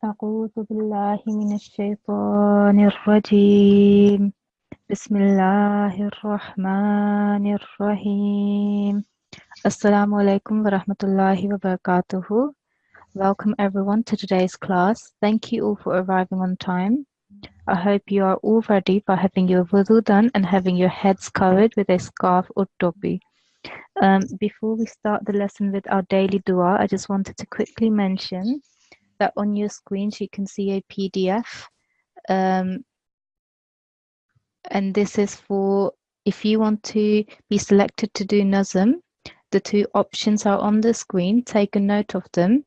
أعوذ بالله من الشيطان الرجيم بسم الله الرحمن الرحيم Assalamu alaikum wa rahmatullahi wa barakatuhu. Welcome everyone to today's class. Thank you all for arriving on time. I hope you are all ready by having your wudu done and having your heads covered with a scarf or topi. Before we start the lesson with our daily dua, I just wanted to quickly mention that on your screens you can see a PDF, and this is for if you want to be selected to do Nazm. The two options are on the screen. Take a note of them,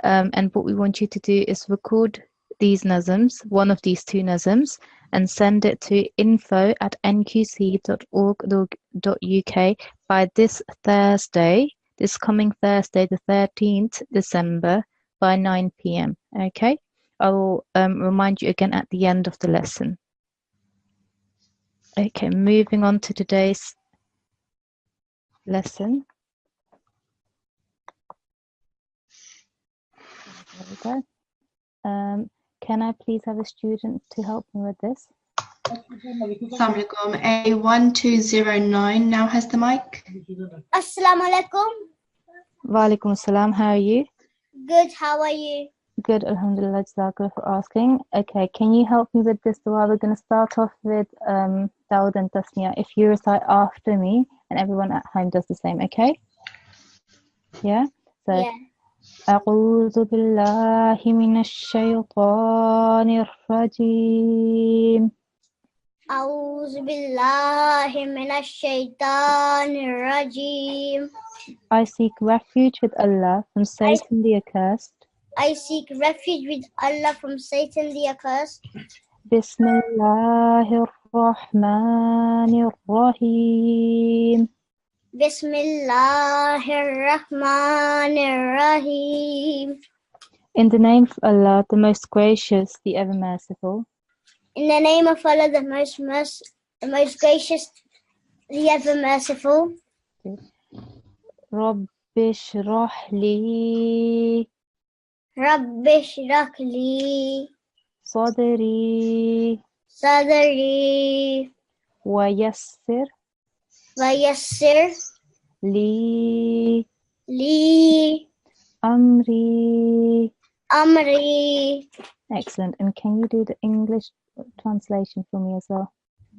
and what we want you to do is record these Nazms, one of these two Nazms, and send it to info@nqc.org.uk by this coming Thursday, the 13th December, by 9 p.m. Okay, I will remind you again at the end of the lesson. Okay, moving on to today's lesson. There we go. Can I please have a student to help me with this? Assalamu alaikum. A1209 now has the mic. Assalamu alaikum. Wa alaikum assalam. How are you? Good, how are you? Good, alhamdulillah, jazakallah for asking. Okay, can you help me with this dua? We're going to start off with Dawud and Tasniya. If you recite after me and everyone at home does the same, okay? Yeah? So, Yeah. أعوذ بالله من الشيطان الرجيم أعوذ بالله من الشيطان الرجيم. I seek refuge with Allah from Satan the accursed. I seek refuge with Allah from Satan the accursed. Bismillahir Rahmanir Rahim. Bismillahir Rahmanir Rahim. In the name of Allah, the most gracious, the ever merciful. In the name of Allah, the most gracious, the ever merciful. Rabbi shrah li Rabbi shrah li sadri sadri wa yassir wa yassir li amri. Excellent. And can you do the English translation for me as well?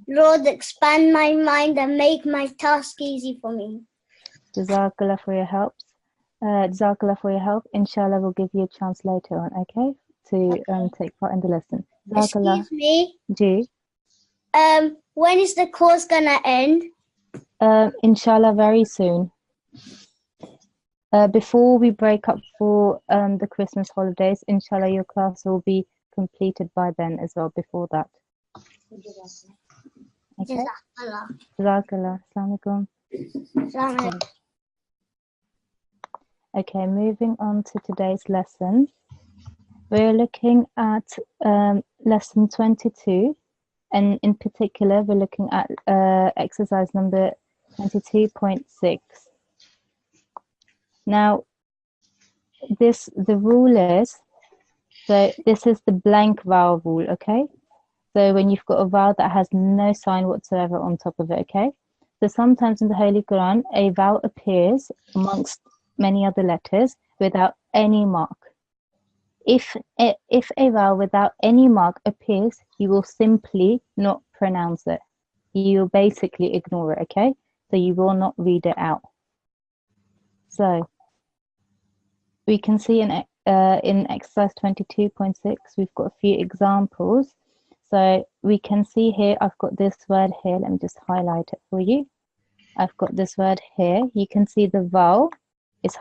Lord, expand my mind and make my task easy for me. Jazakallah for your help. Inshallah, we'll give you a chance later on, okay? To take part in the lesson. Jazakallah. Excuse me. Ji. When is the course gonna end? Inshallah, very soon. Before we break up for the Christmas holidays, inshallah, your class will be completed by then as well, before that. Okay? Jazakallah. Assalamu alaikum. Okay, moving on to today's lesson. We're looking at lesson 22, and in particular, we're looking at exercise number 22.6. Now, the rule is, so this is the blank vowel rule, okay? So when you've got a vowel that has no sign whatsoever on top of it, okay? So sometimes in the Holy Quran, a vowel appears amongst many other letters without any mark. If a vowel without any mark appears, you will simply not pronounce it. You will basically ignore it, okay? So you will not read it out. So we can see in exercise 22.6, we've got a few examples. So we can see here, I've got this word here. Let me just highlight it for you. I've got this word here. You can see the vowel is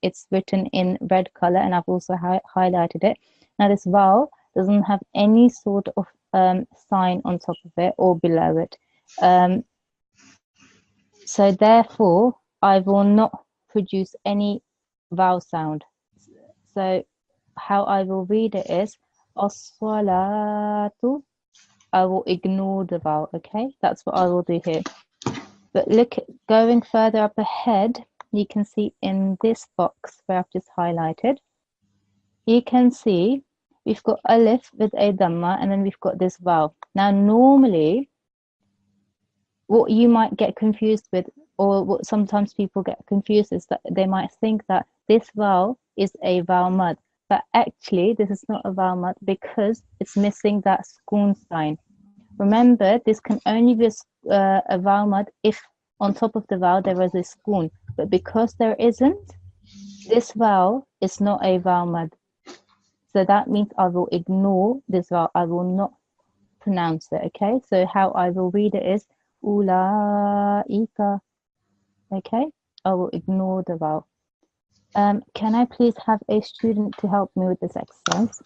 it's written in red color, and I've also highlighted it. Now this vowel doesn't have any sort of sign on top of it or below it. So therefore, I will not produce any vowel sound. So how I will read it is as-salatu. I will ignore the vowel, okay? That's what I will do here. But look, going further up ahead, you can see in this box where I've just highlighted, you can see we've got alif with a dhamma, and then we've got this vowel. Now, normally, what you might get confused with, or what sometimes people get confused, is that they might think that this vowel is a vowel mud, but actually this is not a vowel mud because it's missing that sukoon sign. Remember, this can only be a vowel mud if on top of the vowel there is a sukoon, but because there isn't, this vowel is not a vowel mud. So that means I will ignore this vowel. I will not pronounce it, okay? So how I will read it is ulaika, okay? I will ignore the vowel. Can I please have a student to help me with this exercise?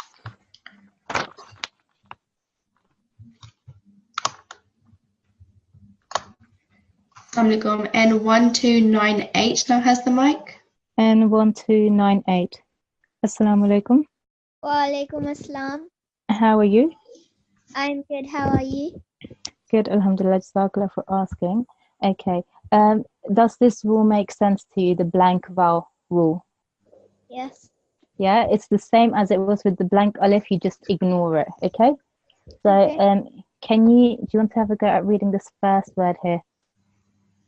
Assalamualaikum. N1298 now has the mic. N1298. Assalamu alaikum. Walaikum assalam. How are you? I'm good. How are you? Good, alhamdulillah. Jazakallah for asking. Okay. Does this rule make sense to you, the blank vowel rule? Yes. Yeah, it's the same as it was with the blank alif, you just ignore it, okay? So, Okay. do you want to have a go at reading this first word here?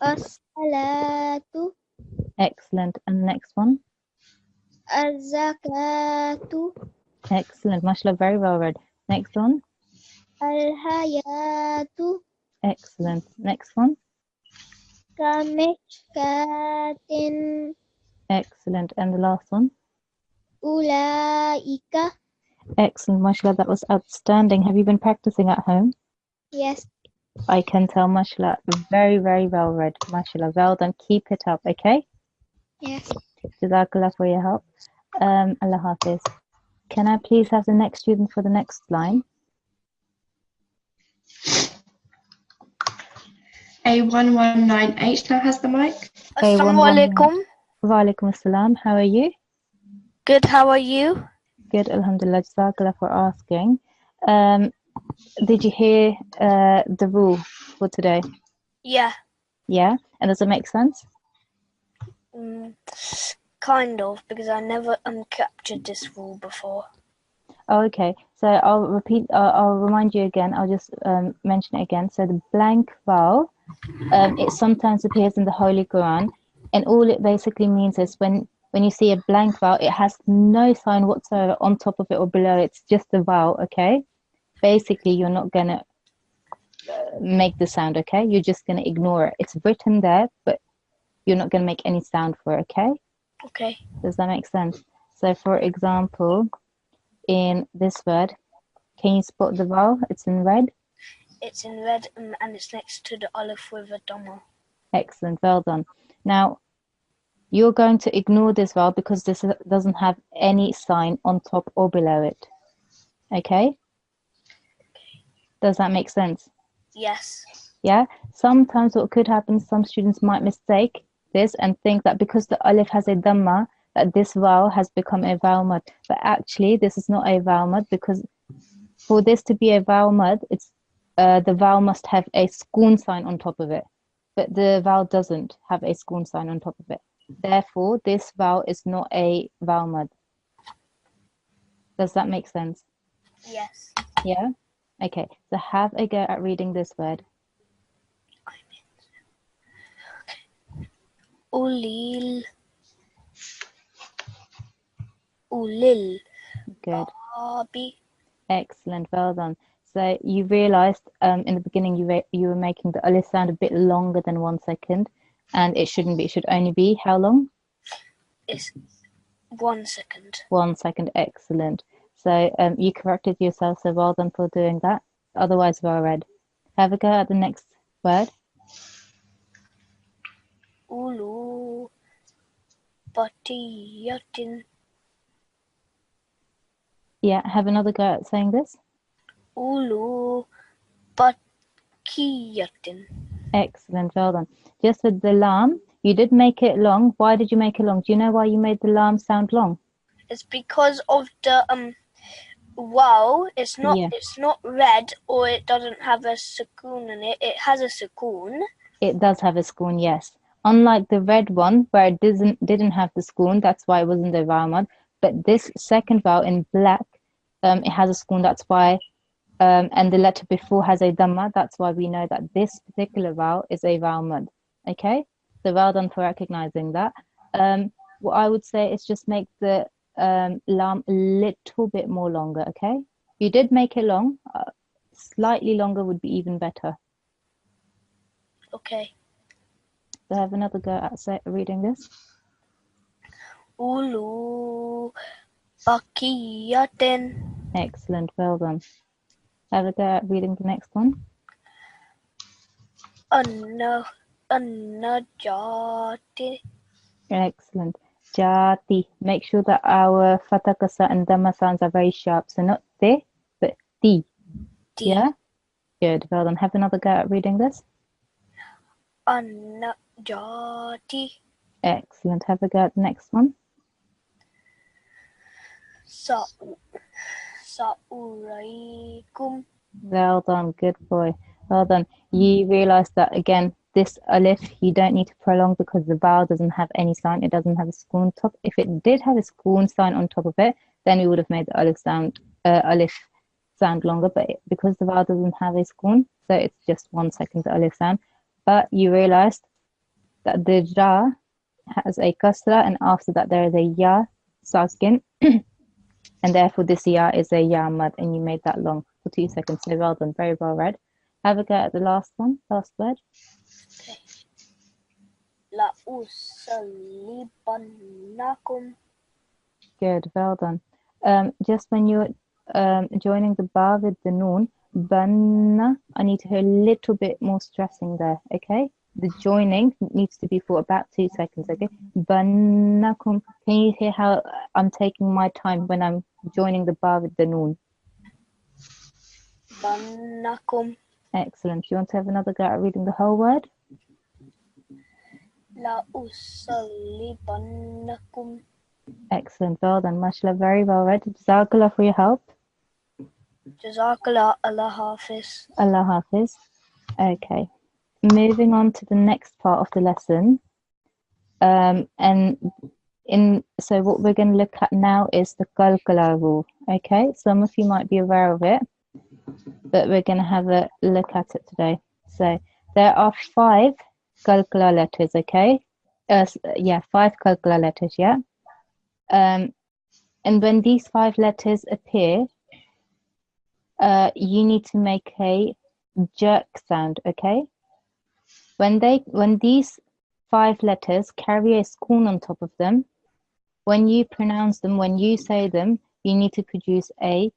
As-salatu, Excellent. And the next one? az-zakatu, Excellent. Mashallah, very well read. Next one? al-hayatu, Excellent. Next one? kamishkatin, Excellent. And the last one? ulaika. Excellent. Mashallah, that was outstanding. Have you been practicing at home? Yes. I can tell, mashallah, very, very well read. Mashallah, well done. Keep it up, okay? Yes. Jazakallah for your help. Allah Hafiz. Can I please have the next student for the next line? A1198 now has the mic. Assalamu alaikum. Wa alaikum assalam. How are you? Good, how are you? Good, alhamdulillah. Jazakallah for asking. Did you hear the rule for today? Yeah, Yeah? And does it make sense? kind of, because I never captured this rule before. Oh, okay. So I'll remind you again. I'll just mention it again. So the blank vowel, it sometimes appears in the Holy Quran, and all it basically means is when you see a blank vowel, it has no sign whatsoever on top of it or below it. It's just a vowel, okay? Basically, you're not going to make the sound, okay? You're just going to ignore it. It's written there, but you're not going to make any sound for it, okay? Okay. Does that make sense? So, for example, in this word, can you spot the vowel? It's in red. It's in red and it's next to the olive with a dhamma. Excellent, well done. Now, you're going to ignore this vowel because this doesn't have any sign on top or below it. Okay? Does that make sense? Yes. Yeah? Sometimes what could happen, some students might mistake this and think that because the alif has a dhamma, that this vowel has become a vowel mud. But actually, this is not a vowel mud because for this to be a vowel mud, it's the vowel must have a sukoon sign on top of it. But the vowel doesn't have a sukoon sign on top of it. Therefore, this vowel is not a vowel mud. Does that make sense? Yes. Yeah? Okay, so have a go at reading this word. Ulil. Ulil. Good. Abi. Excellent, well done. So you realized in the beginning you were making the alif sound a bit longer than 1 second, and it shouldn't be. It should only be how long? It's 1 second. 1 second, excellent. So you corrected yourself, so well done for doing that. Otherwise, well read. Have a go at the next word. Ulu. Batiyatin. Yeah, have another go at saying this. Ulu. Bakiyatin. Excellent, well done. Just with the lam, you did make it long. Why did you make it long? Do you know why you made the lam sound long? It's because of the wow, it's not red, or it doesn't have a sukoon in it. It has a sukoon. It does have a sukoon, yes. Unlike the red one, where it didn't have the sukoon, that's why it wasn't a vowel mud. But this second vowel in black, it has a sukoon, that's why, and the letter before has a dhamma, that's why we know that this particular vowel is a vowel mud. Okay, so well done for recognizing that. What I would say is just make the lam a little bit more longer, okay? If you did make it long, slightly longer would be even better. Okay. So have another go at reading this. Ulu bakiyatin. Excellent, well done. Have a go at reading the next one. Anajati. Excellent. Jati. Make sure that our fatakasa and dhamma sounds are very sharp. So not te, but ti. Yeah? Good. Well done. Have another go at reading this. Anajati. Excellent. Have a go at the next one. Sa'uraikum. Well done. Good boy. Well done. You realize that again, this alif, you don't need to prolong because the vowel doesn't have any sign. It doesn't have a sukoon top. If it did have a sukoon sign on top of it, then we would have made the alif sound longer. But because the vowel doesn't have a sukoon, so it's just 1 second the alif sound. But you realized that the ja has a kasra, and after that there is a ya sakin, and therefore this ya is a ya mad, and you made that long for 2 seconds. So well done. Very well read. Have a go at the last one, last word. Okay. La usallibannakum. Good, well done. Just when you're joining the ba with the noon, banna, I need to hear a little bit more stressing there, okay? The joining needs to be for about 2 seconds, okay? Bannakum. Can you hear how I'm taking my time when I'm joining the ba with the noon? Bannakum. Excellent. Do you want to have another go at reading the whole word? La usallibannakum. Excellent. Well done. Mashallah, very well read. Jazakallah for your help. Jazakallah. Allah Hafiz. Allah Hafiz. Okay. Moving on to the next part of the lesson. So what we're going to look at now is the qalqala rule. Okay. Some of you might be aware of it, but we're going to have a look at it today. So there are 5 qalqala letters, okay? 5 qalqala letters, yeah? And when these 5 letters appear, you need to make a jerk sound, okay? When these 5 letters carry a sukoon on top of them, when you pronounce them, when you say them, you need to produce a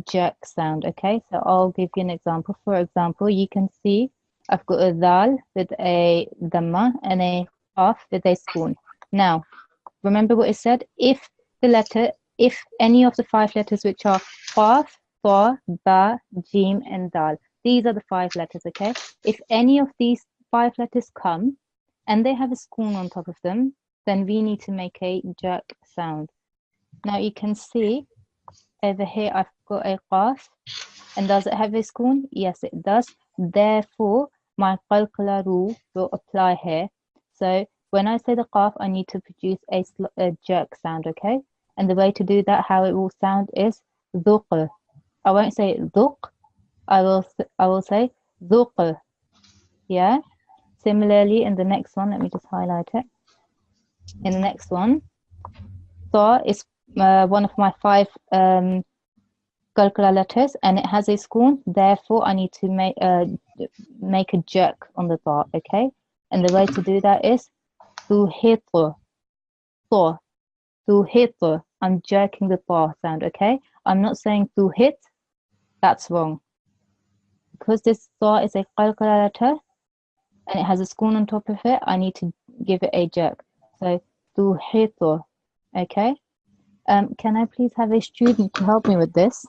jerk sound, okay? So I'll give you an example. For example, you can see I've got a dal with a dhamma and a qaf with a sukoon. Now, remember what it said? If any of the 5 letters which are qaf, ta, ba, jim, and dal, these are the 5 letters, okay? If any of these 5 letters come and they have a sukoon on top of them, then we need to make a jerk sound. Now you can see over here I've got a qaf, and does it have a sukoon? Yes, it does. Therefore, my qalqala rule will apply here. So when I say the qaf, I need to produce a jerk sound, okay? And the way to do that, how it will sound is dhuq. I won't say dhuq. I will say dhuq. Yeah. Similarly, in the next one, let me just highlight it. In the next one, ta is one of my 5 qalqala letters, and it has a sukoon. Therefore, I need to make a jerk on the ta, okay? And the way to do that is tuhit. I'm jerking the ta sound, okay? I'm not saying tuhit. That's wrong. Because this ta is a qalqala letter and it has a sukoon on top of it, I need to give it a jerk. So tuhit, okay? Can I please have a student to help me with this?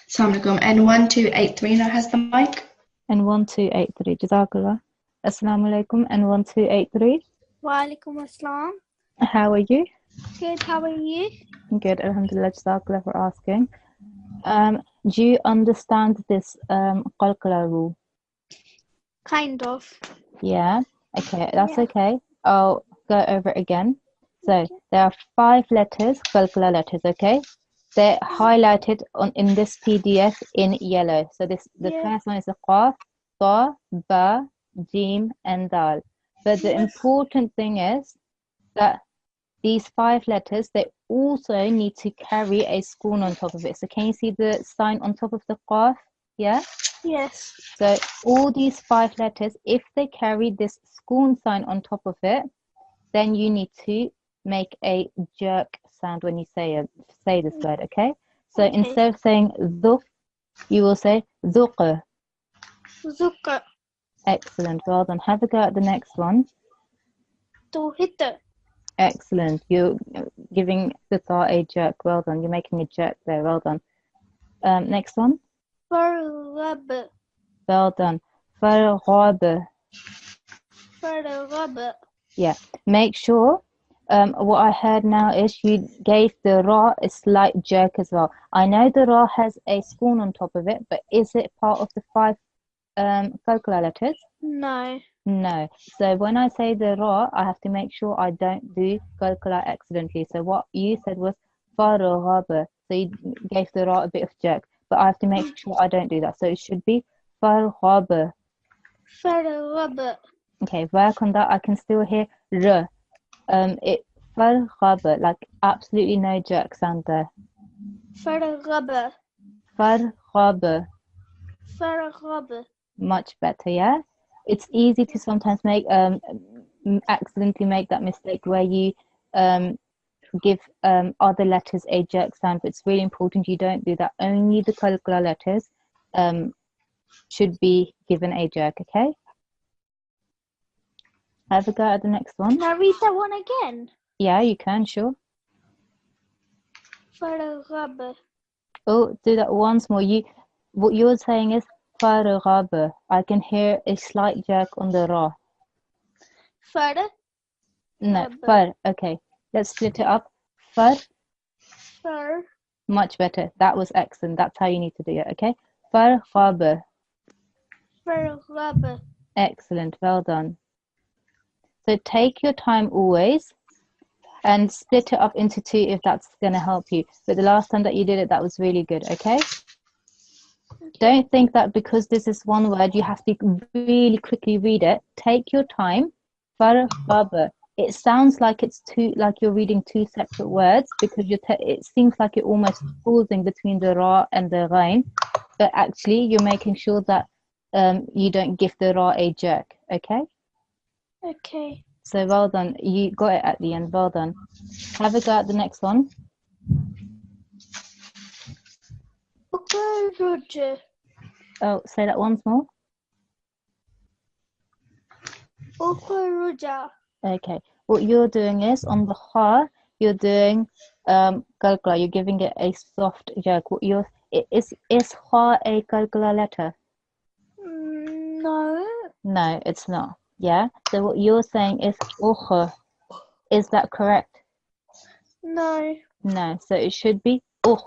Assalamu alaikum. And 1283 now has the mic. And 1283. Jazakallah. Assalamu alaikum. And 1283. Wa alaikum assalam. How are you? Good, how are you? Good. Alhamdulillah. Jazakallah for asking. Do you understand this qalqala rule? Kind of. Yeah. Okay, that's Yeah. okay. I'll go over it again. So there are 5 letters, calcula letters, okay? They're highlighted in this PDF in yellow. So the first one is the qaf, ta, ba, jim, and dal. But the important thing is that these 5 letters, they also need to carry a sukun on top of it. So can you see the sign on top of the qaf? Yeah? Yes. So all these 5 letters, if they carry this sukun sign on top of it, then you need to make a jerk sound when you say this word, okay? So instead of saying dhuq, you will say dhuq. Zuka. Excellent, well done. Have a go at the next one. Tuhita. Excellent. You're giving the tha a jerk. Well done. You're making a jerk there. Well done. Next one. Farghab. Well done. Farghab. Farghab. Yeah. Make sure. What I heard now is you gave the ra a slight jerk as well. I know the ra has a sukun on top of it, but is it part of the 5 calcula letters? No. No. So when I say the ra, I have to make sure I don't do calcula accidentally. So what you said was farghaba. So you gave the ra a bit of jerk, but I have to make sure I don't do that. So it should be farghaba. Farghab. Okay, work on that. I can still hear r. It farghaba, like absolutely no jerk sound there. Farghab. Farghaba. Farghab. Much better, yeah? It's easy to sometimes make accidentally make that mistake where you give other letters a jerk sound, but it's really important you don't do that. Only the calcula letters should be given a jerk, okay? Have a go at the next one. Can I read that one again? Yeah, you can, sure. Farghab. Oh, do that once more. What you're saying is farghab. I can hear a slight jerk on the ra. Far. No, far. Okay, let's split it up. Far. Far. Much better. That was excellent. That's how you need to do it, okay? Farghab. Farghab. Excellent. Well done. So take your time always and split it up into 2 if that's going to help you. But the last time that you did it, that was really good, okay? Don't think that because this is one word, you have to really quickly read it. Take your time. Farghab. It sounds like like you're reading 2 separate words because it seems like you're almost pausing between the ra and the ghain, but actually you're making sure that you don't give the ra a jerk, okay? Okay. So well done. You got it at the end. Well done. Have a go at the next one. Ukhruj. Oh, say that once more. Ukhruja. Okay. What you're doing is on the ha, you're doing calcula. You're giving it a soft jerk. Is ha a calcula letter? No. No, it's not. Yeah. So what you're saying is ukh. Is that correct? No. No. So it should be ukh.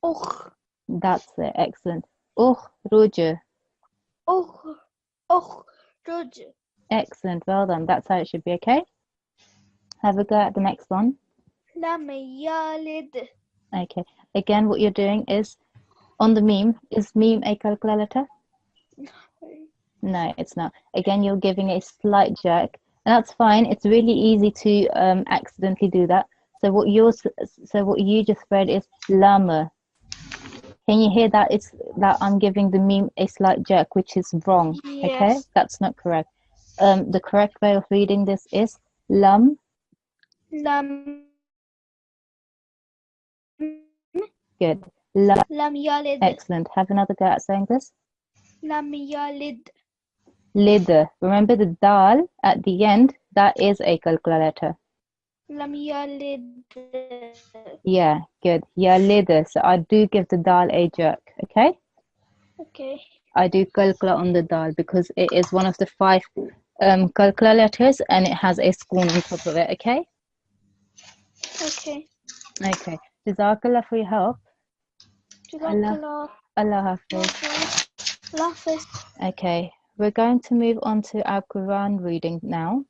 Ukh. That's it. Excellent. Ukhruj. Ukhruj. Excellent. Well done. That's how it should be. Okay. Have a go at the next one. Lam yalid. Okay. Again, what you're doing is on the meme. Is meme a calcula letter? No, it's not. Again, you're giving a slight jerk, and that's fine. It's really easy to accidentally do that. So what you just read is lama. Can you hear that? It's that I'm giving the meme a slight jerk, which is wrong. Yes. Okay, that's not correct. The correct way of reading this is lam. Lam. Good. Lam. Lam yalid. Excellent. Have another go at saying this. Lam yalid. Lid. Remember the dal at the end. That is a calcula letter. Lam yalid. Yeah, good. Yeah, lid. So I do give the dal a jerk. Okay. Okay. I do calcula on the dal because it is one of the 5 calcula letters and it has a sukun on top of it. Okay. Okay. Okay. Jazakallah for your help. Jazakallah. Allah Hafiz. Allah Hafiz. Okay. we're going to move on to our Quran reading now.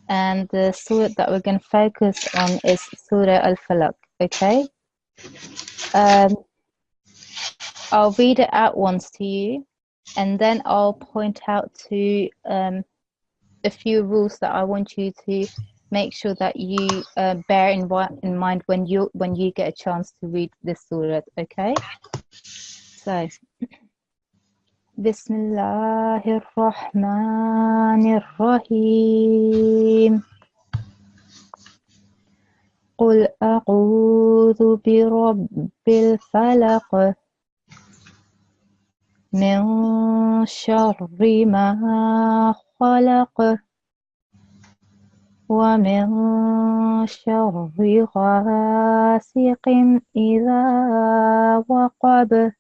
And the surah that we're going to focus on is Surah Al-Falaq, okay? I'll read it out once to you, and then I'll point out to a few rules that I want you to make sure that you bear in mind when you get a chance to read this surah, okay? So, Bismillahir Rahmanir Rahim. قل أعوذ برب الفلق من شر ما خلق ومن شر غاسق إذا وقب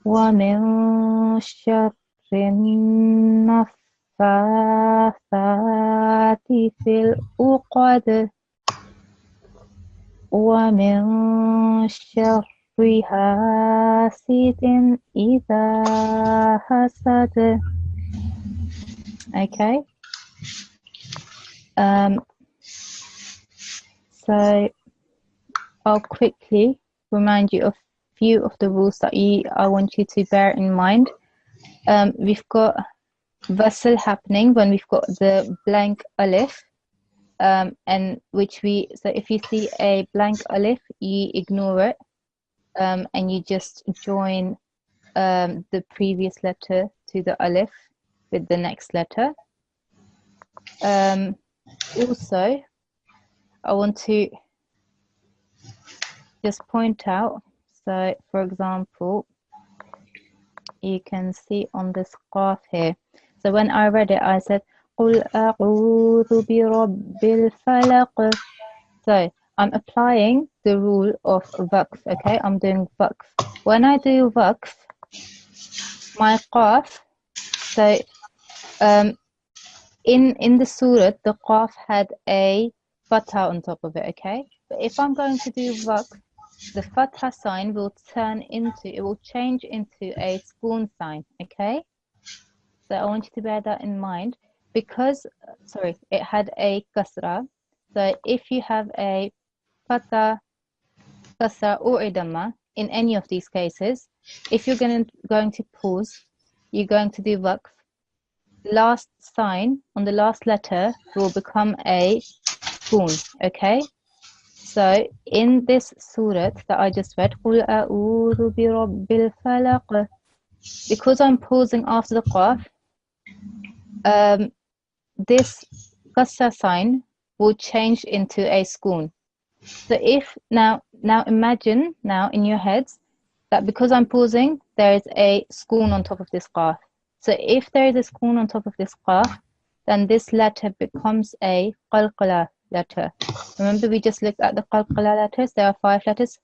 ومن شر النفاثات في العقد ومن شر حاسد إذا حسد. Okay. So I'll quickly remind you of a few of the rules that I want you to bear in mind. We've got wasl happening when we've got the blank alif, and so if you see a blank alif, you ignore it, and you just join the previous letter to the alif with the next letter. Also, I want to just point out, so for example, you can see on this graph here. So when I read it, I said, قُلْ أَعُوذُ بِرَبِّ الْفَلَقِ. So I'm applying the rule of waqf, okay? I'm doing waqf. When I do waqf, my qaf, so in the surah, the qaf had a fatha on top of it, okay? But if I'm going to do waqf, the fatha sign will change into a spoon sign, okay? So I want you to bear that in mind because, it had a kasra. So if you have a fatha, kasra, or a dhamma, in any of these cases, if you're going to pause, you're going to do waqf. Last sign on the last letter will become a spoon, okay? So in this surah that I just read, قُلْ أَعُوذُ بِرَبِّ الْفَلَقِ, because I'm pausing after the qaf, this kasra sign will change into a spoon. So if now imagine now in your heads that because I'm pausing, there is a spoon on top of this qaf. So if there is a spoon on top of this qaf, then this letter becomes a qalqala letter. Remember we just looked at the qalqala letters. There are 5 letters: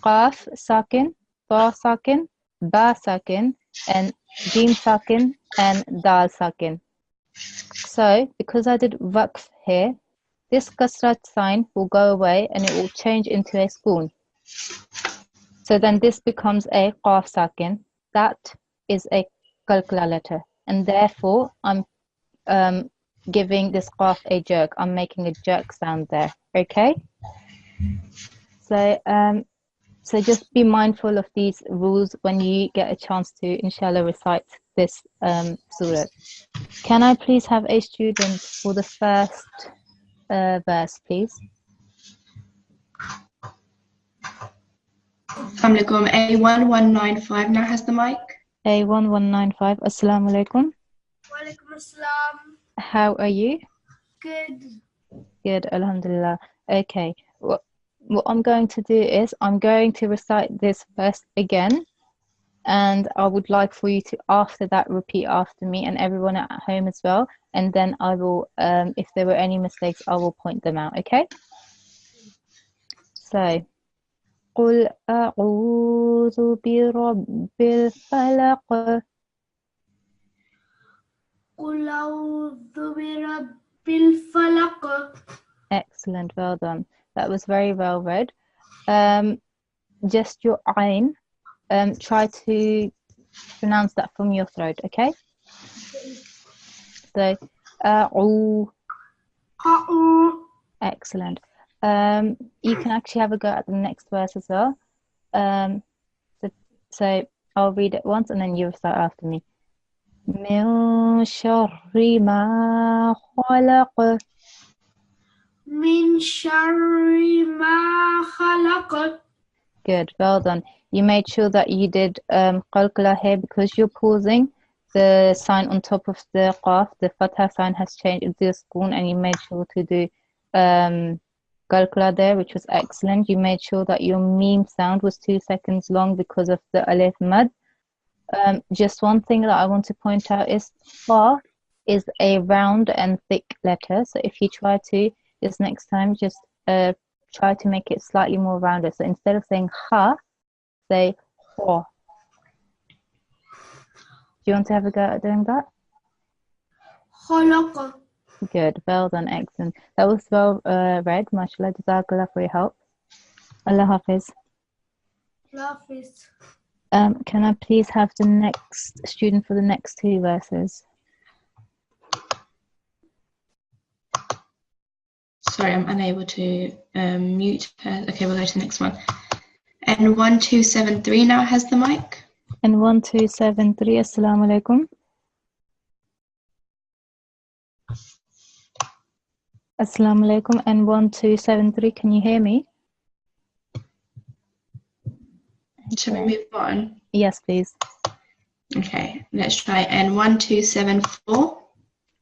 qaf sakin, ta sakin, ba sakin, and jim sakin, and dal sakin. So because I did waqf here, this kasra sign will go away and it will change into a spoon. So then this becomes a qaf sakin. That is a qalqala letter, and therefore I'm giving this qaf a jerk. I'm making a jerk sound there, okay? So so just be mindful of these rules when you get a chance to, inshallah, recite this surah. Can I please have a student for the first verse, please? Assalamu alaikum. A1195 now has the mic. A1195, Assalamu alaikum. Walaikum assalam. How are you? Good. Good, alhamdulillah. Okay, what I'm going to do is I'm going to recite this verse again, and I would like for you to after that repeat after me and everyone at home as well, and then I will if there were any mistakes I will point them out, okay? So قُلْ أَعُوذُ بِرَبِّ الْفَلَقِ. قُلْ أَعُوذُ بِرَبِّ الْفَلَقِ. Excellent, well done. That was very well read. Just your ayn, try to pronounce that from your throat, okay? So, excellent. You can actually have a go at the next verse as well. So I'll read it once and then you recite after me. من شر ما خلق. من شر ما خلق. Good, well done. You made sure that you did qalqala here because you're pausing. The sign on top of the qaf, the fatha sign has changed into a spoon, and you made sure to do qalqala there, which was excellent. You made sure that your meme sound was 2 seconds long because of the alif mad. Just one thing that I want to point out is fa is a round and thick letter. So if you try to, this next time, just try to make it slightly more rounded. So instead of saying ha, say ho. Do you want to have a go at doing that? خلق. Good, well done, excellent. That was well read. MashaAllah, Jazakallah for your help. Allah Hafiz. Hafiz. Can I please have the next student for the next 2 verses? Sorry, I'm unable to mute her. Okay, we'll go to the next one. And 1273 now has the mic. And 1273, Assalamu alaikum. Assalamu alaikum. And 1273, can you hear me? Shall we move on? Yes, please. Okay, let's try. And 1274.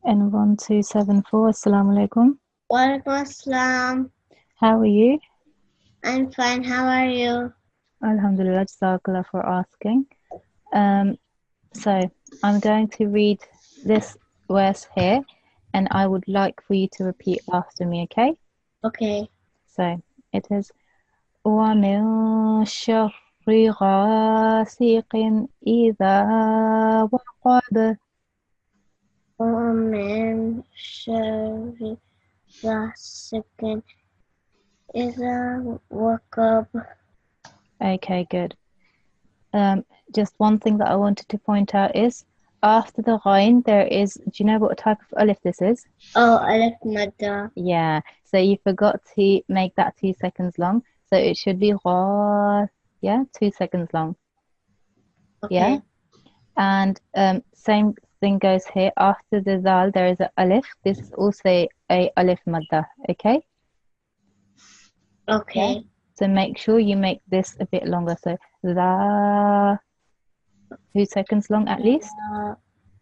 And 1274, Assalamu alaikum. Walaikum assalam. How are you? I'm fine. How are you? Alhamdulillah, Jazakallah for asking. So I'm going to read this verse here, and I would like for you to repeat after me, okay? Okay. So it is وَمِن شَرِّ غَاسِقٍ إِذَا وَقَبَ. ومن شر غاسق إذا وقب. Okay, good. Just one thing that I wanted to point out is after the ghain there is, do you know what type of alif this is? Oh, alif madda. Yeah, so you forgot to make that 2 seconds long, so it should be gha, yeah, 2 seconds long. Okay. Yeah, and same thing goes here. After the zal there is a alif. This is also a alif madda, okay? Okay. Yeah? So make sure you make this a bit longer, so za, 2 seconds long at least.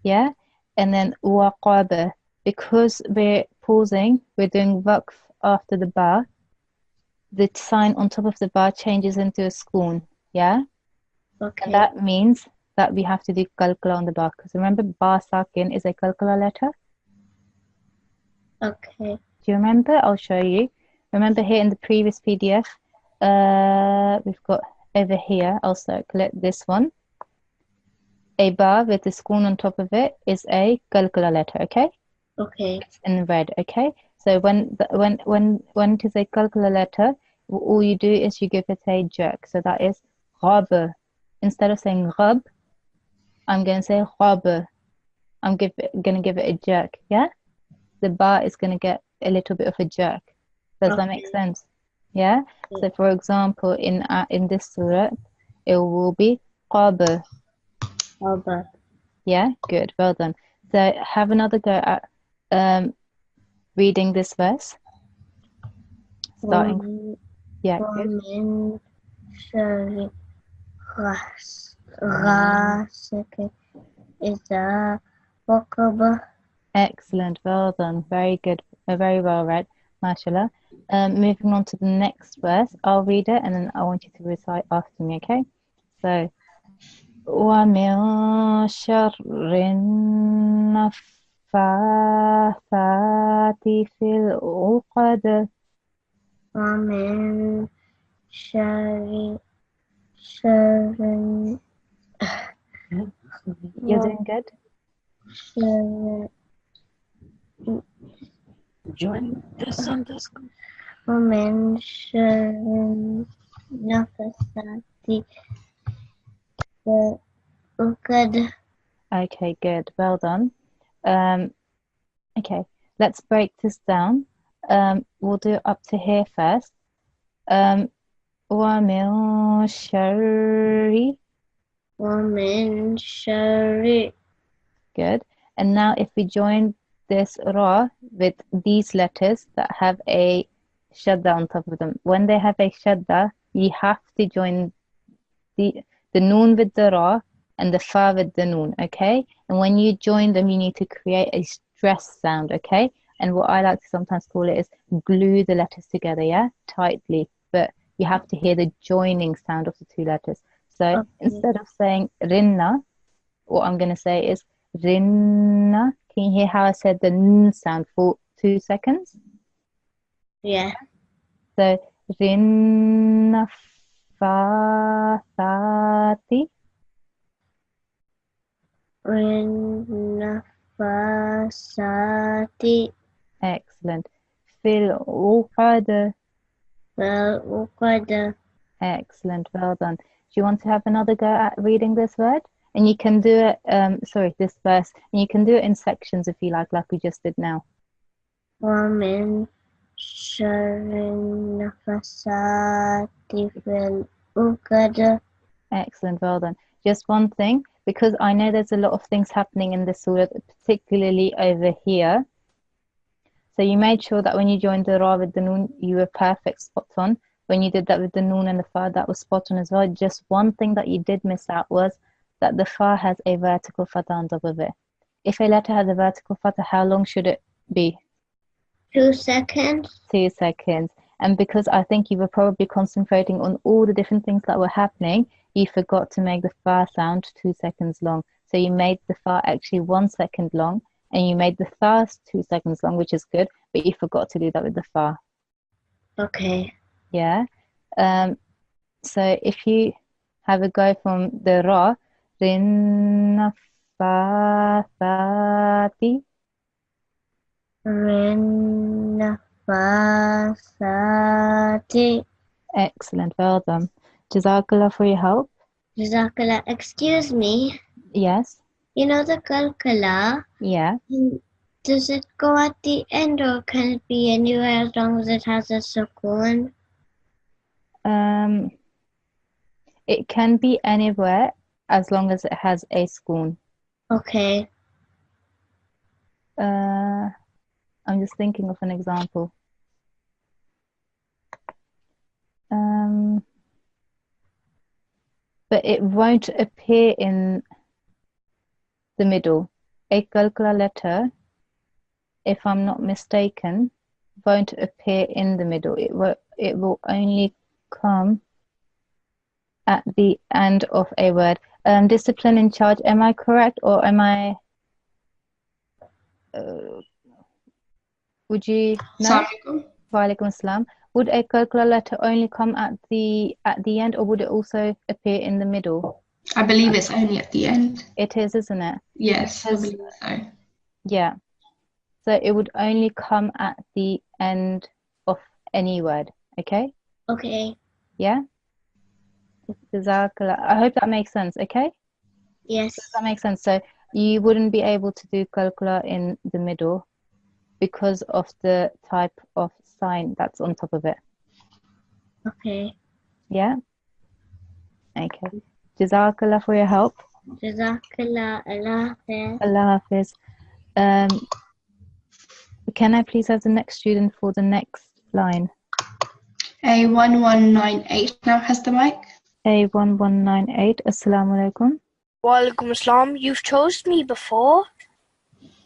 Yeah, and then waqaba, because we're pausing, we're doing waqf after the ba, the sign on top of the ba changes into a spoon. Yeah, Okay. and that means that we have to do qalqala on the ba, because remember ba sakin is a qalqala letter. Okay. Do you remember? I'll show you. Remember here in the previous PDF, we've got over here, I'll circle it, this one. A ba with the spoon on top of it is a qalqala letter, okay? Okay. It's in red, okay? So when it is a qalqala letter, all you do is you give it a jerk. So that is ghab. Instead of saying ghab, I'm going to say ghab. I'm going to give it a jerk, yeah? The ba is going to get a little bit of a jerk. Does that make sense? Yeah? So for example, in this surah, it will be qab. Alba. Yeah, good, well done. So have another go at reading this verse. Starting, yeah, good. ومن شر غاسق إذا وقب. Excellent, well done, very good, very well read, mashallah. Moving on to the next verse, I'll read it and then I want you to recite after me, okay? So, وَمِن شَرِّ النَّفَّاثَاتِ فِي الْعُقَدِ. ومن شر You're doing good. شر Join the sentence. ومن شر النفثات Uqad. Okay, good. Well done. Okay, let's break this down. We'll do it up to here first. وَمِن شَرِّ. ومن شر. Good. And now if we join this ra with these letters that have a shadda on top of them. When they have a shadda, you have to join the noon with the ra and the fa with the noon, okay? And when you join them, you need to create a stress sound, okay? And what I like to sometimes call it is glue the letters together, yeah? Tightly. But you have to hear the joining sound of the two letters. So Okay. instead of saying rinna, what I'm going to say is rinna. Can you hear how I said the n sound for 2 seconds? Yeah. So rinna fa thati. والنفاسات Excellent. Fil uqad. والعقد. Excellent. Well done. Do you want to have another go at reading this word? And you can do it, this verse, and you can do it in sections if you like we just did now. ومن شر النفاسات في العقد. Excellent. Well done. Just one thing, because I know there's a lot of things happening in this surah, particularly over here. So you made sure that when you joined the ra with the noon, you were perfect, spot on. When you did that with the noon and the fa, that was spot on as well. Just one thing that you did miss out was that the fa has a vertical fatha on top of it. If a letter has a vertical fatha, how long should it be? 2 seconds. 2 seconds. And because I think you were probably concentrating on all the different things that were happening, you forgot to make the fa sound 2 seconds long. So you made the fa actually 1 second long, and you made the tha 2 seconds long, which is good, but you forgot to do that with the fa. Okay. Yeah. So if you have a go from the ra, rin fa thati. النفاسات. Excellent, well done. Jazakallah for your help. Jazakallah. Excuse me. Yes. You know the kalkala? Yeah. Does it go at the end or can it be anywhere as long as it has a sukoon? It can be anywhere as long as it has a sukoon. Okay. I'm just thinking of an example. But it won't appear in the middle. A kalkala letter, if I'm not mistaken, won't appear in the middle. It will only come at the end of a word. Discipline in charge, am I correct or am I would you know? Walaikum assalam. Would a kalkula letter only come at the end, or would it also appear in the middle? I believe it's only at the end. It is, isn't it? Yes, I believe so. Yeah. So it would only come at the end of any word. Okay? Okay. Yeah? Jazakallah. I hope that makes sense, okay? Yes. Does that make sense? So you wouldn't be able to do kalkula in the middle because of the type of sign that's on top of it. Okay. Yeah? Okay. Jazakallah for your help. Jazakallah. Allah Hafiz. Allah Hafiz. Can I please have the next student for the next line? A1198 now has the mic. A1198. Assalamu alaikum. Walaikum assalam. You've chosen me before?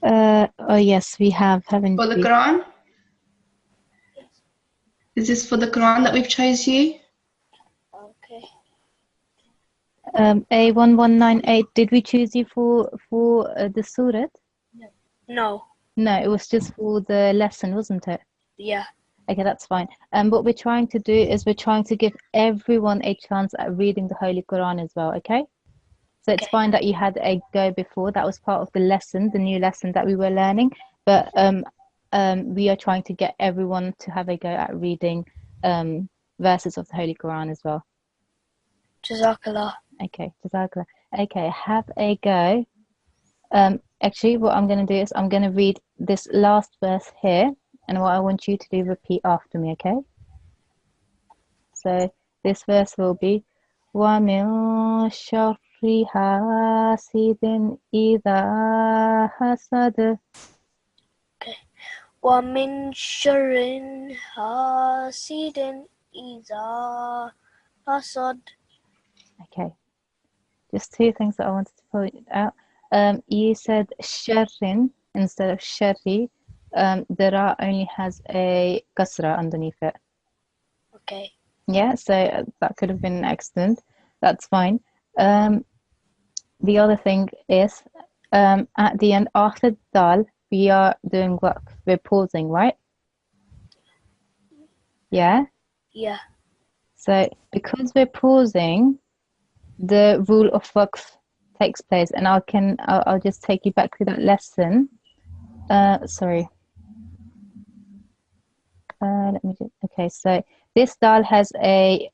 Oh yes, we have, haven't For the we? Quran? Is this for the Quran that we've chose you? Okay. A1198. Did we choose you for the surah? No. No, it was just for the lesson, wasn't it? Yeah. Okay, that's fine. What we're trying to do is we're trying to give everyone a chance at reading the Holy Quran as well, okay? So it's fine that you had a go before. That was part of the lesson, the new lesson that we were learning. But we are trying to get everyone to have a go at reading verses of the Holy Quran as well. Jazakallah. Okay, Jazakallah. Okay, have a go. Actually, what I'm going to do is I'm going to read this last verse here, and what I want you to do, repeat after me, okay? So this verse will be وَمِن شَرِّ حَاسِدٍ إِذَا حَسَدَ. وَمِن شَرِّ حَاسِدٍ إِذَا حَسَدَ. Okay. Just two things that I wanted to point out. You said sharrin instead of sharri. The ra only has a kasra underneath it. Okay. Yeah, so that could have been an accident. That's fine. The other thing is, at the end, after dal, we are doing waqf. We're pausing, right? Yeah? Yeah. So because we're pausing, the rule of waqf takes place, and I'll just take you back to that lesson. Sorry. Let me just, okay, so this dal has a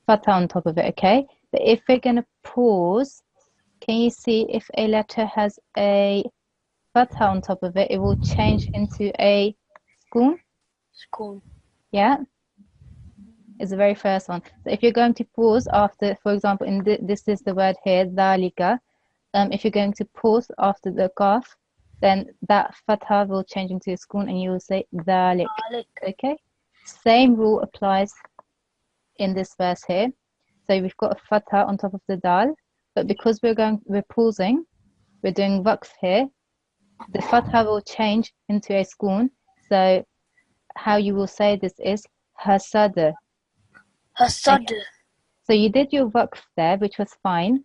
fatha on top of it, okay? But if we're going to pause, can you see if a letter has a fatha on top of it, it will change into a sukoon? Sukoon. Yeah? It's the very first one. So if you're going to pause after, for example, in this is the word here, dhalika. If you're going to pause after the qaf, then that fatha will change into a sukoon and you will say dhalik. Okay? Same rule applies in this verse here. So we've got a fatha on top of the dal, but because we're pausing, we're doing waqf here, the fatha will change into a sukoon. So how you will say this is hasada. Hasad. Okay. So you did your waqf there, which was fine.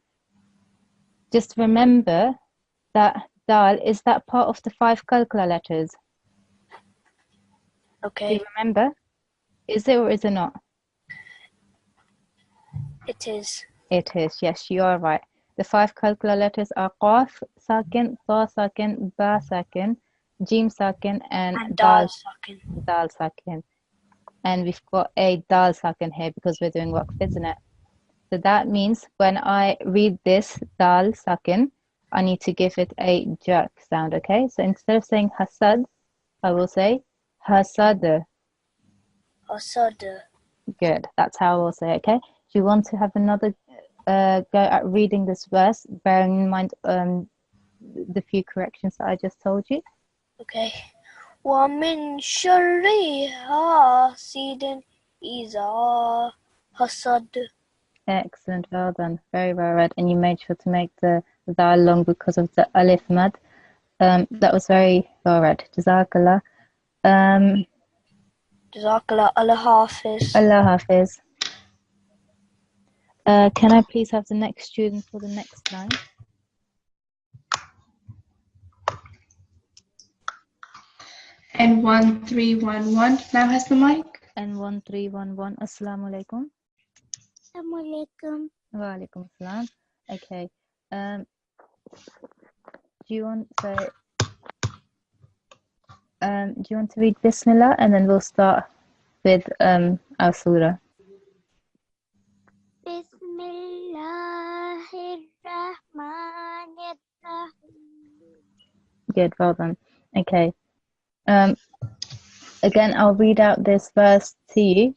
Just remember that dal is that part of the 5 qalqala letters. Okay. Do you remember? Is it or is it not? It is. It is, yes, you are right. The 5 qalqala letters are qaf sakin, ta sakin, ba sakin, jim sakin, and dal sakin. Dal sakin. And we've got a dal sakin here because we're doing waqf, isn't it? So that means when I read this dal sakin, I need to give it a jerk sound, okay? So instead of saying hasad, I will say hasad. Hasad. Good, that's how I will say it, okay? Do you want to have another go at reading this verse, bearing in mind the few corrections that I just told you? Okay. وَمِن شَرِّ حَاسِدٍ إِذَا حَسَدَ. Excellent, well done. Very well read. And you made sure to make the dal long because of the alif mad. That was very well read. Jazakallah. Jazakallah. Allah Hafiz. Allah Hafiz. Can I please have the next student for the next line? N1311 now has the mic. N1311. Assalamu alaikum. Assalamu alaikum. Wa alaikum assalam. Okay. Do you want to read Bismillah and then we'll start with our surah. Good, well done. Okay. Again, I'll read out this verse to you,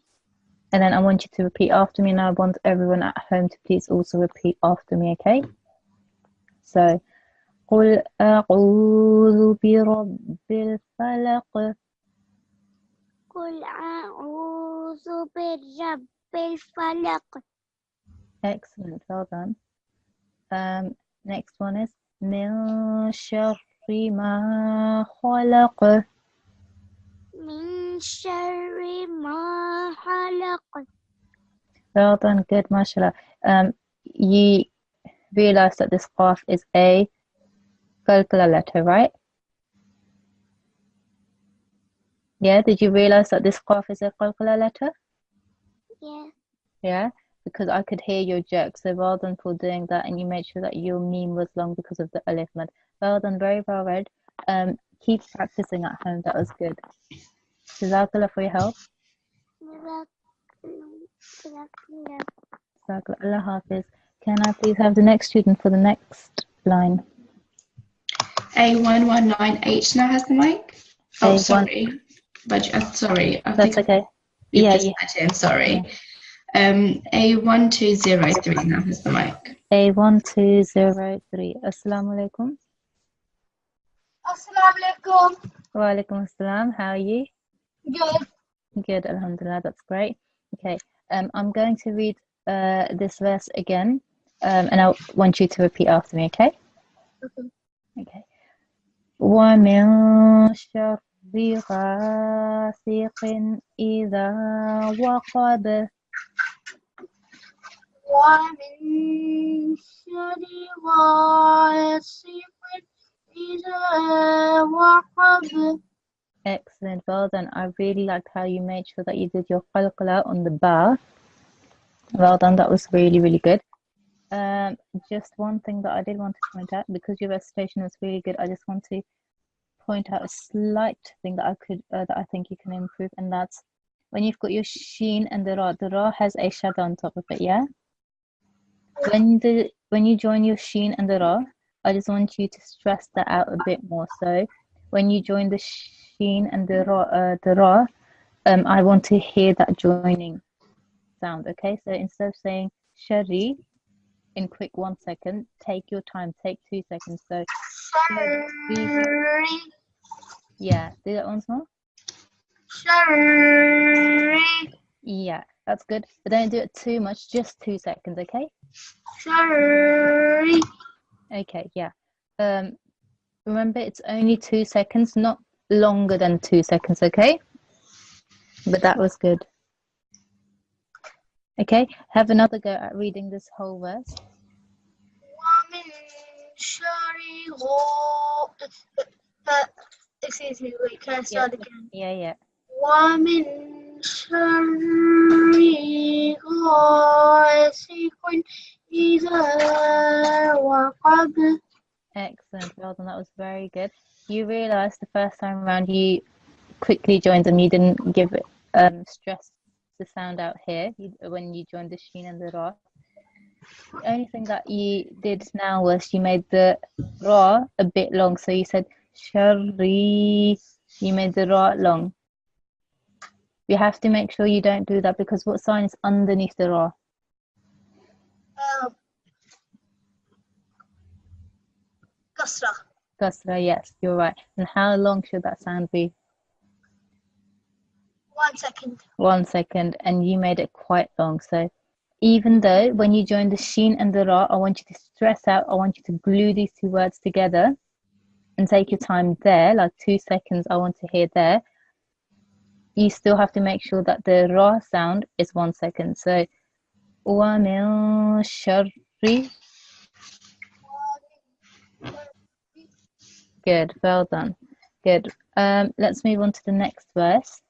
and then I want you to repeat after me, and I want everyone at home to please also repeat after me, okay? So, قُلْ أَعُوذُ بِرَبِّ الْفَلَقِ. قُلْ أَعُوذُ بِرَبِّ الْفَلَقِ. Excellent, well done. Next one is مِن شَرِّ مَا خَلَقَ. مِن شَرِّ مَا خَلَقَ. Well done, good, mashallah. You realize that this qaf is a qalqala letter, right? Yeah, did you realize that this qaf is a qalqala letter? Yeah. Yeah, because I could hear your jerk, so well done for doing that, and you made sure that your meme was long because of the alif mad. Well done, very well read. Keep practicing at home, that was good. Jazakallah for your help. Jazakallah, Allah Hafiz. Can I please have the next student for the next line? A119H now has the mic. Oh, A1. sorry. But sorry. I That's think okay. you've Yeah, just let in, sorry. Yeah. A1203 now has the mic. A1203. Assalamu alaikum. Assalamu alaikum. Wa alaikum assalam. How are you? Good. Good, alhamdulillah. That's great. Okay. I'm going to read this verse again, and I want you to repeat after me. Okay. Okay. وَمِن شَرِّ غَاسِقٍ إِذَا وَقَبَ. ومن شر غاسق إذا وقب. Excellent, well done. I really liked how you made sure that you did your qalqala on the ba. Well done, that was really, really good. Just one thing that I did want to point out, because your recitation was really good, I just want to point out a slight thing that I think you can improve, and that's when you've got your sheen and the ra has a shadda on top of it, yeah? When you join your sheen and the ra, I just want you to stress that out a bit more. So when you join the sheen and the ra, I want to hear that joining sound, okay? So instead of saying shari in quick 1 second, take your time, take 2 seconds. So yeah, do that once more. Shari. Yeah, that's good. But don't do it too much, just 2 seconds, okay? Shari. Okay, yeah. Remember, it's only 2 seconds, not longer than 2 seconds, okay? But that was good. Okay, have another go at reading this whole verse. ومن شر excuse me, wait, can I start again? Yeah. ومن شر غاسق إذا وقب. Excellent, well done, that was very good. You realised the first time around you quickly joined them, you didn't give it stress the sound out here when you joined the sheen and the ra. The only thing that you did now was you made the ra a bit long, so you said shari, you made the ra long. You have to make sure you don't do that, because what sign is underneath the ra? Kasra. Kasra, yes, you're right. And how long should that sound be? 1 second. 1 second, and you made it quite long. So even though when you join the sheen and the ra, I want you to stress out, I want you to glue these two words together and take your time there, like 2 seconds I want to hear there. You still have to make sure that the ra sound is 1 second. So وَمِن شَرِّ. Good, well done. Good. Let's move on to the next verse.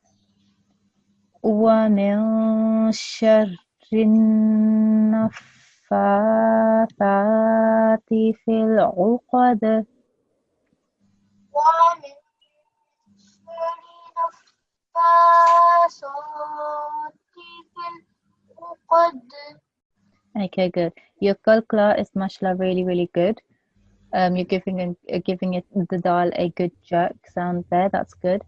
وَمِن شَرِّ النَّفَّاثَاتِ فِي الْعُقَدِ. ومن شر نفاثات في العقد. Okay, good. Your qalqala is mashallah really, really good. You're giving it the dal a good jerk sound there. That's good.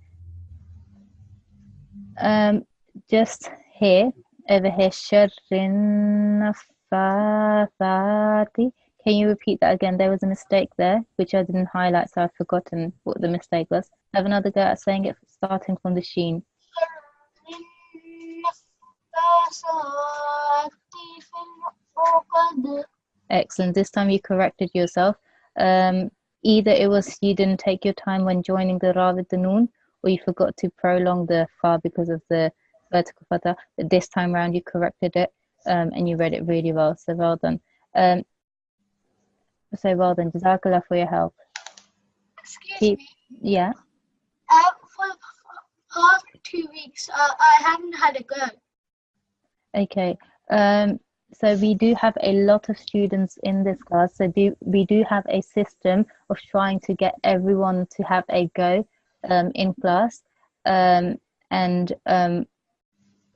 Just here, over here, sharrin nafathati. Can you repeat that again? There was a mistake there, which I didn't highlight, so I've forgotten what the mistake was. Have another go at saying it starting from the sheen. Excellent. This time you corrected yourself. Either it was you didn't take your time when joining the ra with the noon, or you forgot to prolong the fa because of the vertical fatha. But this time around you corrected it, and you read it really well. So well done. Jazakallah for your help. Excuse me. Yeah. For the past 2 weeks, I haven't had a go. Okay. So we do have a lot of students in this class. So we do have a system of trying to get everyone to have a go in class. And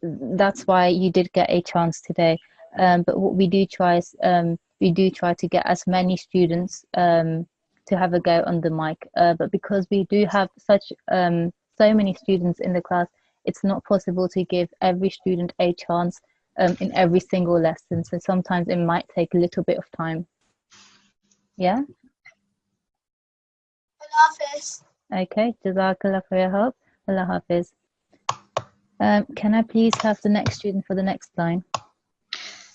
that's why you did get a chance today. But what we do try is to get as many students to have a go on the mic. But because we do have such so many students in the class, it's not possible to give every student a chance in every single lesson. So sometimes it might take a little bit of time. Yeah? Allah Hafiz. Okay, Jazakallah for your help. Allah Hafiz. Can I please have the next student for the next line?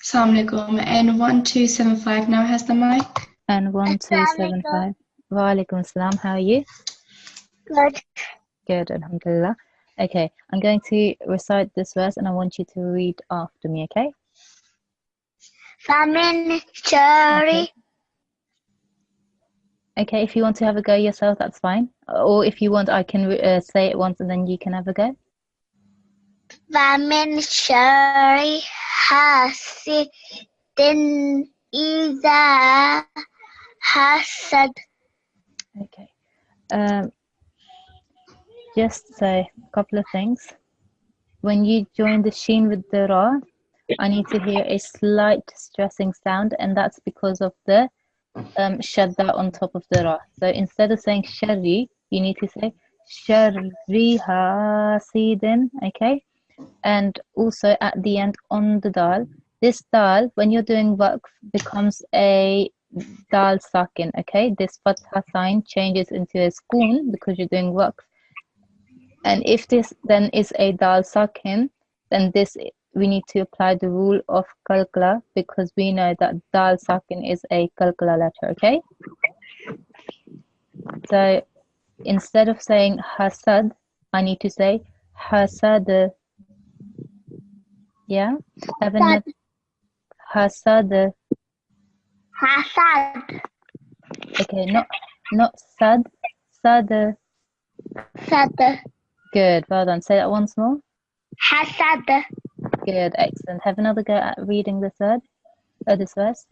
Assalamu alaikum. N1275 now has the mic. And 1275. Wa alaikum salam. How are you? Good. Good, alhamdulillah. Okay, I'm going to recite this verse and I want you to read after me, okay? فمن شر Okay, if you want to have a go yourself, that's fine. Or if you want, I can say it once and then you can have a go. ومن شر حاسد إذا حسد. Okay. Just say a couple of things. When you join the sheen with the ra, I need to hear a slight stressing sound, and that's because of the shadda on top of the ra. So instead of saying sharri, you need to say sharri hasidin, okay? And also at the end on the dal, this dal, when you're doing waqf, becomes a dal sakin, okay? This fatha sign changes into a spoon because you're doing waqf. And if this then is a dal sakin, then this we need to apply the rule of kalkala because we know that dal sakin is a kalkala letter, okay? So instead of saying hasad, I need to say hasad. Yeah? Have another hasad. حسد. Okay, not sad, sad. حسد. Good, well done. Say that once more. حسد. Good, excellent. Have another go at reading this verse. حسد.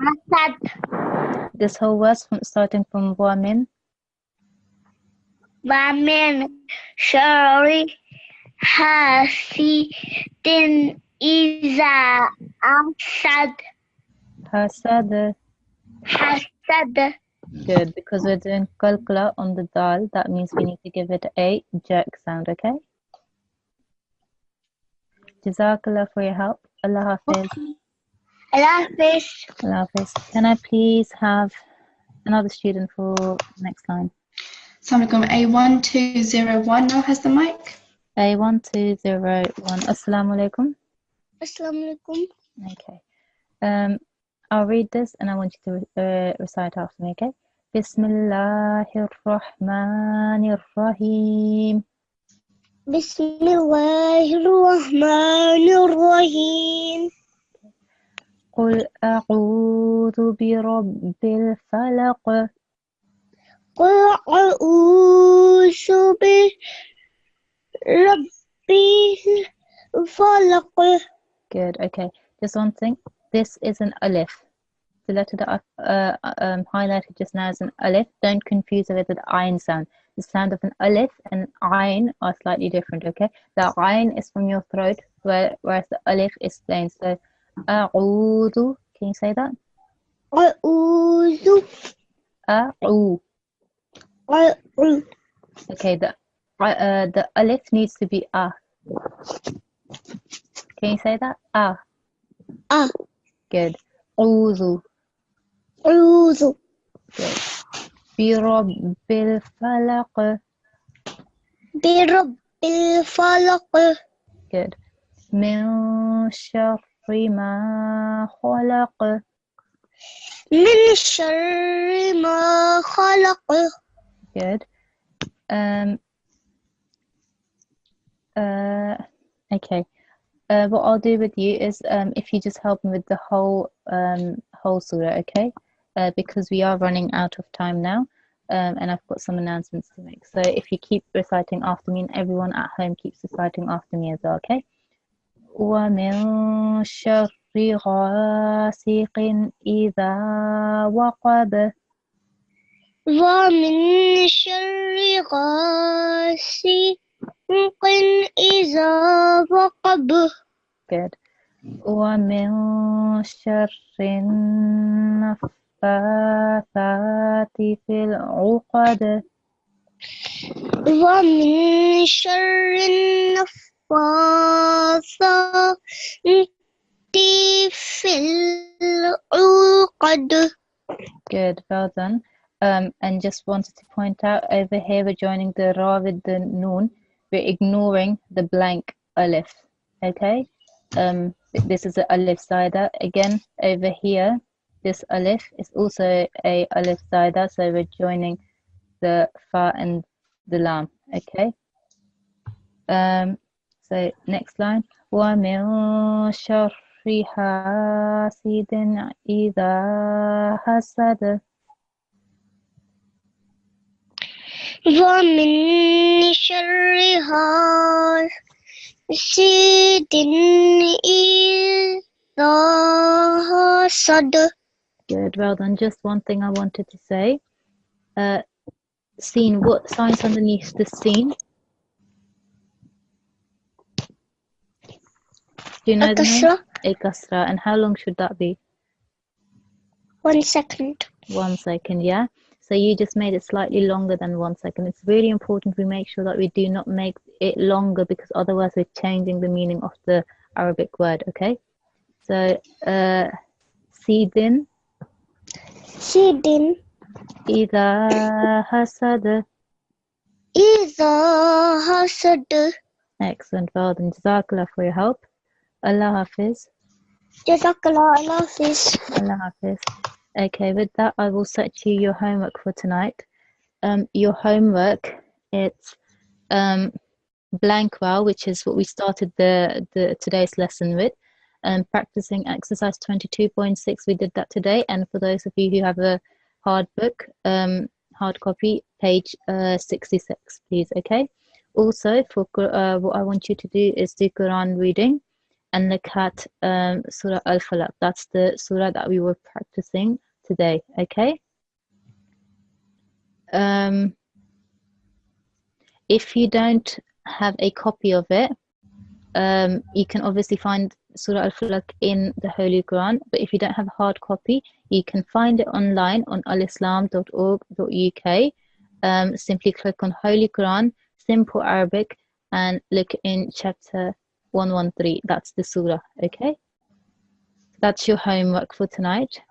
This whole verse starting from wamin. ومن شر حاسد إذا حسد. Hasad. حسد. Good, because we're doing kalkala on the dal, that means we need to give it a jerk sound, okay? Jazakallah for your help. Allah Hafiz. Allah Hafiz. Allah Hafiz. Can I please have another student for next line? Assalamu alaikum. A1201 now has the mic. A1201. Assalamu alaikum. Assalamu alaikum. Okay. I'll read this and I want you to recite after me, okay? Bismillahir Rahmanir Rahim. بسم الله الرحمن الرحيم. قل أعوذ برب الفلق. قل أعوذ برب الفلق. Good, okay. Just one thing. This is an alif. The letter that I've highlighted just now is an alif. Don't confuse it with the ayn sound. The sound of an alif and ayn are slightly different, okay? The ayn is from your throat, whereas the alif is plain. So, a'udhu. Can you say that? أعوذ. A'u. أعوذ. Okay, the alif needs to be a. Can you say that? A. Good. A'udhu. أعوذ. Good. Birabbil falaq. برب الفلق. Good. Min sharri ma khalaq. من شر ما خلق. Good. Okay. What I'll do with you is if you just help me with the whole surah, okay? Because we are running out of time now, and I've got some announcements to make. So if you keep reciting after me, and everyone at home keeps reciting after me as well, okay? وَمِن شَرِّ غَاسِقٍ إِذَا وَقَبَ. ومن شر غاسق إذا وقب. Good. ومن شر النفاثات في العقد. ومن شر النفاثات في العقد. Good, well done. And just wanted to point out over here we're joining the ra with the noon. We're ignoring the blank alif. Okay. This is a alif zaida. Again, over here, this alif is also a alif zaida, so we're joining the fa and the lam. Okay. So next line. وَمِن شَرِّ حَاسِدٍ إِذَا حَسَدَ. ومن شر حاسد إذا حسد. Good, well done. Just one thing I wanted to say. Scene, what signs underneath the scene? Do you know the name? A kasra. And how long should that be? 1 second. 1 second, yeah? So you just made it slightly longer than 1 second. It's really important we make sure that we do not make it longer, because otherwise we're changing the meaning of the Arabic word, okay? So, Sidin. Sidin. إذا حسد. إذا حسد. Excellent, well done. Jazakallah for your help. Allah Hafiz. Jazakallah, Allah Hafiz. Allah Hafiz. Okay, with that, I will set you your homework for tonight. Your homework, it's blank vowel, which is what we started the today's lesson with. Practicing exercise 22.6, we did that today. And for those of you who have a hard book, hard copy, page 66, please. Okay. Also, for what I want you to do is do Quran reading and look at Surah Al-Falaq. That's the surah that we were practicing today. Okay. If you don't have a copy of it, you can obviously find Surah Al-Falaq in the Holy Quran, but if you don't have a hard copy, you can find it online on alislam.org.uk. Simply click on Holy Quran, Simple Arabic, and look in chapter 113. That's the surah, okay? That's your homework for tonight.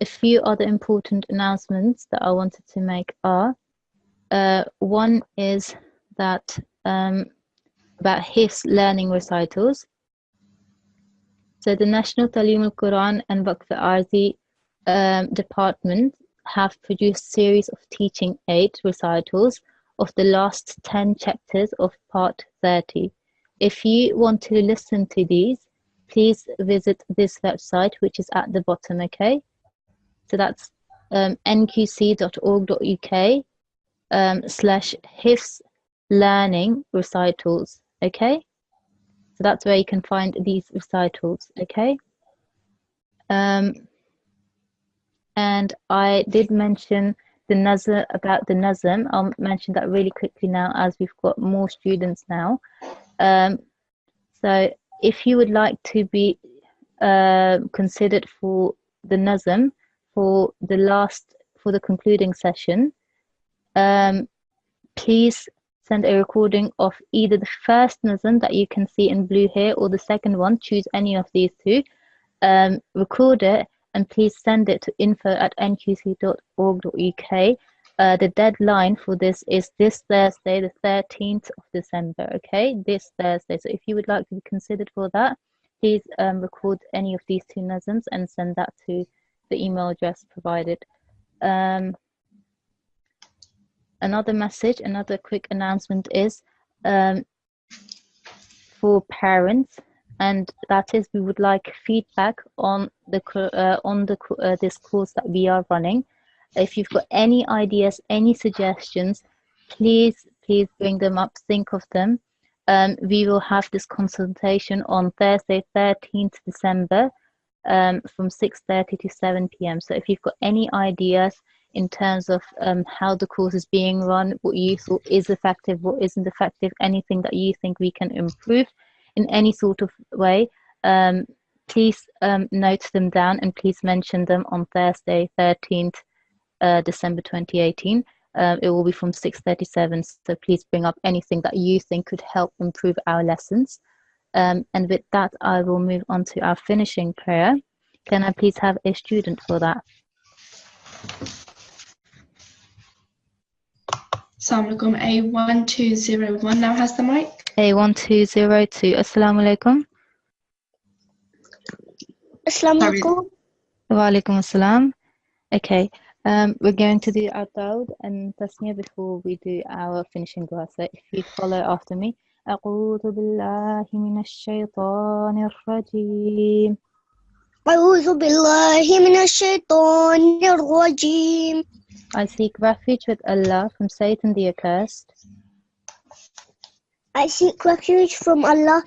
A few other important announcements that I wanted to make are, one is that about his learning recitals. So the National Talimul-Quran and Waqf Arzi department have produced a series of teaching aid recitals of the last 10 chapters of part 30. If you want to listen to these, please visit this website, which is at the bottom, okay? So that's nqc.org.uk /hifz learning recitals, okay? So that's where you can find these recitals, okay? And I did mention the nazm, about the nazm. I'll mention that really quickly now, as we've got more students now. So if you would like to be considered for the nazm for the concluding session, please send a recording of either the first nazm that you can see in blue here, or the second one. Choose any of these two. Record it and please send it to info@nqc.org.uk. The deadline for this is this Thursday, the 13th of December, okay? This Thursday. So if you would like to be considered for that, please record any of these two nazms and send that to the email address provided. Another message, another quick announcement is for parents, and that is we would like feedback on the this course that we are running. If you've got any ideas, any suggestions, please bring them up, think of them. We will have this consultation on Thursday, 13th December from 6:30 to 7 p.m. So if you've got any ideas in terms of how the course is being run, what you thought is effective, what isn't effective, anything that you think we can improve in any sort of way, please note them down and please mention them on Thursday, 13th December 2018. It will be from 6:37, so please bring up anything that you think could help improve our lessons. And with that, I will move on to our finishing prayer. Can I please have a student for that? Assalamu alaikum. A1201 now has the mic. A1202. Assalamu alaikum. Assalamu alaikum. Wa alaikum assalam. Okay, we're going to do our Dawud and Tasmiyah before we do our finishing dua. So if you follow after me. أعوذ بالله من الشيطان الرجيم. أعوذ بالله من الشيطان الرجيم. I seek refuge with Allah from Satan the accursed. I seek refuge from Allah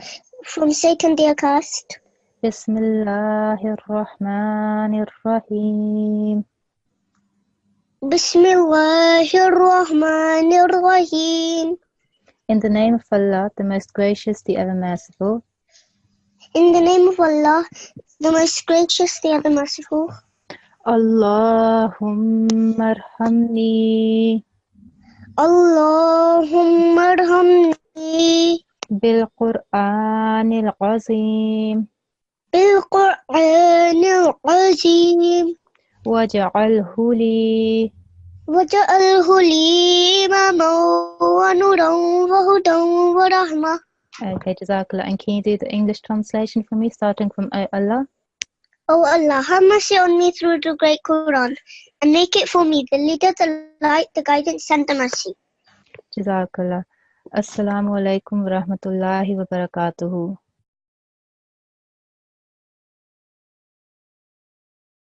from Satan the accursed. بسم الله الرحمن الرحيم. بسم الله الرحمن الرحيم. In the name of Allah, the most gracious, the ever merciful. In the name of Allah, the most gracious, the ever merciful. Allahumma arhamni. Allahumma arhamni. Bil Quran al-Azim. Bil Quran al-Azim. Waj'alhu li. وجعله لي إماما ونورا وهدى ورحمة. Okay, Jazakallah. And can you do the English translation for me, starting from O Allah? O Allah, have mercy on me through the great Quran, and make it for me the leader, the light, the guidance, and the mercy. Jazakallah. Assalamu alaikum wa rahmatullahi wa barakatuhu.